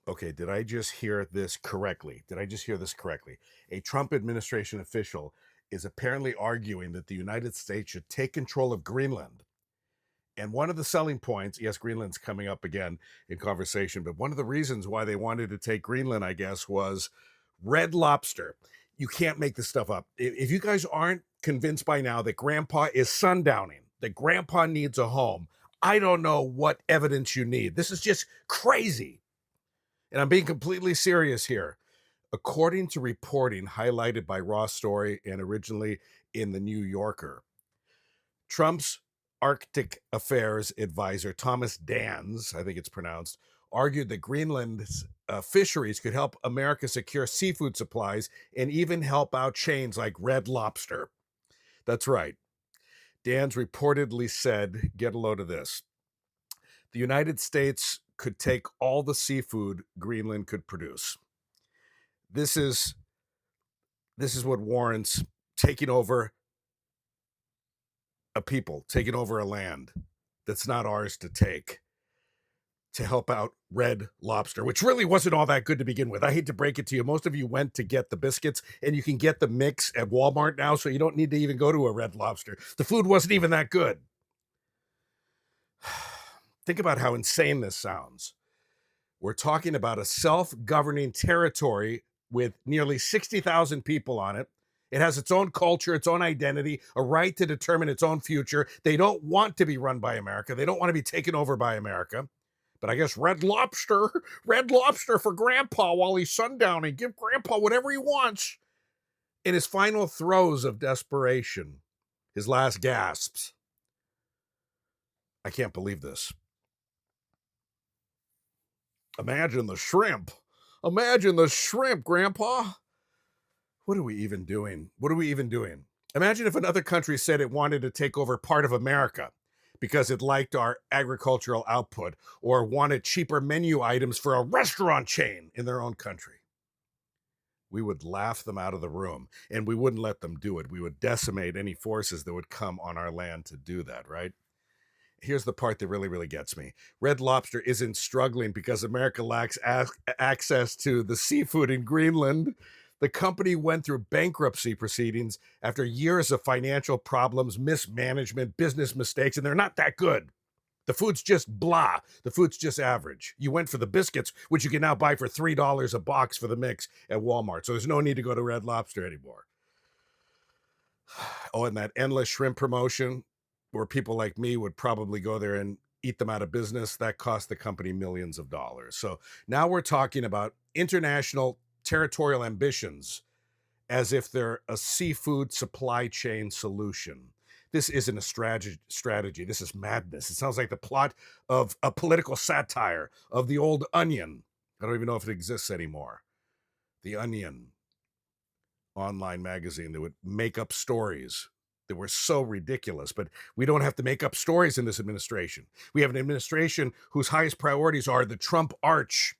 Okay, did I just hear this correctly? Did I just hear this correctly? A Trump administration official is apparently arguing that the United States should take control of Greenland. And one of the selling points, yes, Greenland's coming up again in conversation, but one of the reasons why they wanted to take Greenland, I guess, was Red Lobster. You can't make this stuff up. If you guys aren't convinced by now that Grandpa is sundowning, that Grandpa needs a home, I don't know what evidence you need. This is just crazy. And I'm being completely serious here. According to reporting highlighted by Ross Story and originally in the New Yorker, Trump's Arctic Affairs advisor, Thomas Dans, I think it's pronounced, argued that Greenland's fisheries could help America secure seafood supplies and even help out chains like Red Lobster. That's right. Dans reportedly said, get a load of this, the United States could take all the seafood Greenland could produce. This is what warrants taking over a people, taking over a land that's not ours to take, to help out Red Lobster, which really wasn't all that good to begin with. I hate to break it to you. Most of you went to get the biscuits, and you can get the mix at Walmart now, so you don't need to even go to a Red Lobster. The food wasn't even that good. Think about how insane this sounds. We're talking about a self-governing territory with nearly 60,000 people on it. It has its own culture, its own identity, a right to determine its own future. They don't want to be run by America. They don't want to be taken over by America. But I guess Red Lobster, Red Lobster for Grandpa while he's sundowning. Give Grandpa whatever he wants. In his final throes of desperation, his last gasps. I can't believe this. Imagine the shrimp. Imagine the shrimp, Grandpa. What are we even doing? What are we even doing? Imagine if another country said it wanted to take over part of America because it liked our agricultural output or wanted cheaper menu items for a restaurant chain in their own country. We would laugh them out of the room, and we wouldn't let them do it. We would decimate any forces that would come on our land to do that, right? Here's the part that really, really gets me. Red Lobster isn't struggling because America lacks access to the seafood in Greenland. The company went through bankruptcy proceedings after years of financial problems, mismanagement, business mistakes, and they're not that good. The food's just blah. The food's just average. You went for the biscuits, which you can now buy for $3 a box for the mix at Walmart. So there's no need to go to Red Lobster anymore. Oh, and that endless shrimp promotion where people like me would probably go there and eat them out of business, that cost the company millions of dollars. So now we're talking about international territorial ambitions as if they're a seafood supply chain solution. This isn't a strategy. This is madness. It sounds like the plot of a political satire of the old Onion. I don't even know if it exists anymore. The Onion online magazine that would make up stories that were so ridiculous. But we don't have to make up stories in this administration. We have an administration whose highest priorities are the Trump arch,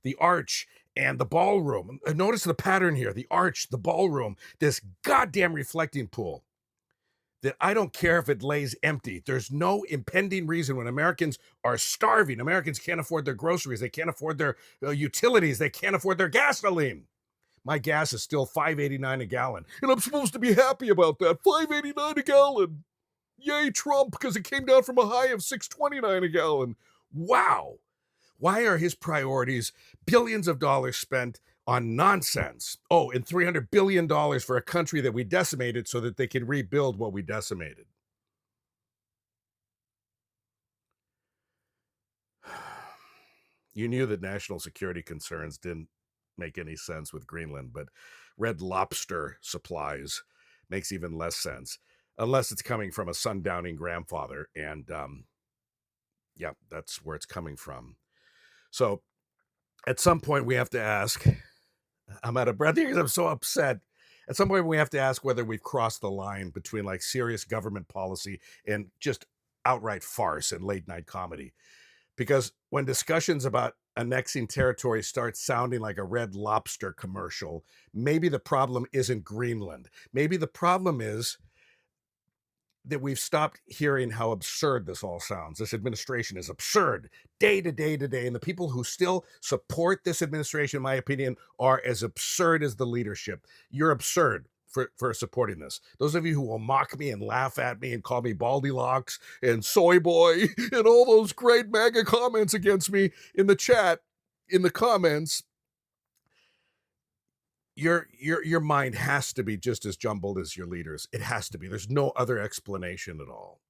the arch and the ballroom. Notice the pattern here, the arch, the ballroom, this goddamn reflecting pool that I don't care if it lays empty. There's no impending reason when Americans are starving. Americans can't afford their groceries. They can't afford their utilities. They can't afford their gasoline. My gas is still $5.89 a gallon. And I'm supposed to be happy about that. $5.89 a gallon. Yay, Trump, because it came down from a high of $6.29 a gallon. Wow. Why are his priorities billions of dollars spent on nonsense? Oh, and $300 billion for a country that we decimated so that they can rebuild what we decimated. You knew that national security concerns didn't make any sense with Greenland, but Red Lobster supplies makes even less sense, unless it's coming from a sundowning grandfather. And yeah, that's where it's coming from. So at some point, we have to ask, I'm out of breath here because I'm so upset. At some point, we have to ask whether we've crossed the line between like serious government policy and just outright farce and late night comedy. Because when discussions about annexing territory start sounding like a Red Lobster commercial, maybe the problem isn't Greenland. Maybe the problem is that we've stopped hearing how absurd this all sounds. This administration is absurd day to day to day. And the people who still support this administration, in my opinion, are as absurd as the leadership. You're absurd for supporting this. Those of you who will mock me and laugh at me and call me Baldilocks and soy boy and all those great MAGA comments against me in the chat, in the comments, your mind has to be just as jumbled as your leaders. It has to be. There's no other explanation at all.